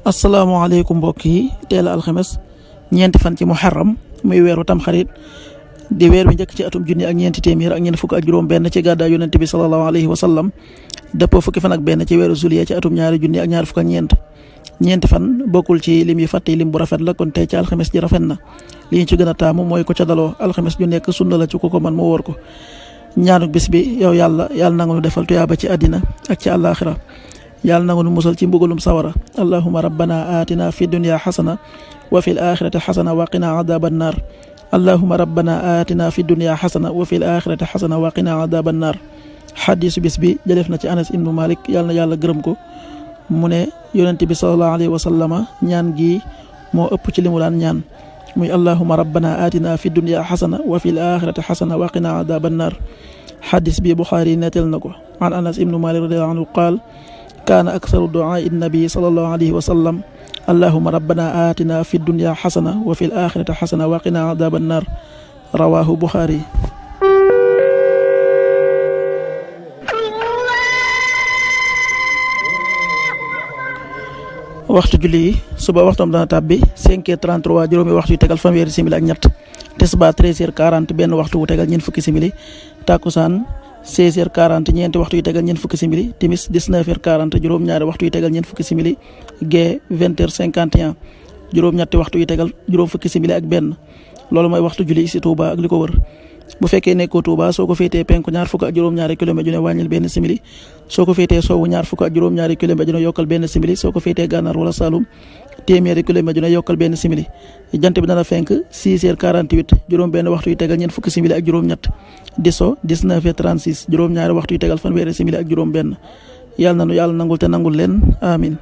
asalaamaaleykum mbokk yi teel a alxames ñeenti fan ci muharram muy weeru tamxarit di weer wi njëkk ci atum junni ak ñeenti téeméer ak ñeent fukk ak juróom benn ci gàddaay yonent bi sallallahu alayhi wa sallam dëppoo fukki fan ak benn ci weeru juillet ci atum ñaari junni ak ñaar fukk ak ñeenti fan bokkul ci lim yi fàtte lim bu rafet la kon tey ci alxames ji rafet na li ñu ci gën a taamu mooy ko ca daloo alxames ju nekk sunna la ci ku ko man moo wóor ko ñaanuk bis bi yow yàlla nangu nu defal tuyaaba ci àddina ak ci àllaaxira yàlla nangu nu musal ci mbugalum sawara allahuma rabbana atina fi dunya xasana wa fi l axirati xasana wa qina adaba annar allahuma rabbana atina fi dunya xasana wa fi l axirati xasana wa qina adaba annar xadisu bis bi jëlef na ci Anas ibnu Malik yàlla na yàlla gërëm ko mu ne yonente bi salallahu alayhi wa sallama ñaan gi moo ëpp ci li mu daan ñaan muy allahuma rabbana atina fi dunya xasana wa fi l axirati xasana wa qina adaba annar xadis bi Buxaari nettal na ko an Anas ibnu Malik radiallahu anhu qaal kaana aksaru duaa nabi sallallahu alayhi wa sallam allahuma rabbana atina fi dunya xasana wa fi l axirati xasana wa qina adaba annar rawahu Buxaari. waxtu julli yi suba waxtoom dana tàbbi 5h33 juróomi waxtu yu tegal fanweeri simili ak ñett tisbaar 13h40 benn waxtu wu tegal ñeent fukki simili takkusaan 16h40 ñeenti waxtu yu tegal ñeent fukki simili timis 19h40 juróom-ñaari waxtu yu tegal ñeent fukki simili gee 20h51 juróom-ñetti waxtu yu tegal juróom fukki simili ak benn loolu mooy waxtu julli si Touba ak li ko wër bu fekkee nekkoo Touba soo ko féetee penku ñaar fukk ak juróom-ñaari kilomètre ju ne wàññil benn simili soo ko féetee sowwu ñaar fukk ak juróom-ñaari kilomètre ju ne yokkal benn simili soo ko féetee gànnaar wala Saloum téeméeri kilomètre ju ne yokkal benn simili jant bi dana fenk 6h48 juróom benn waxtu yu tegal ñeent fukki simili ak juróom-ñett di so 19h36 juróom-ñaari waxtu yu tegal fanweeri simili ak juróom benn yàlla nanu yàlla nangul te nangul leen amin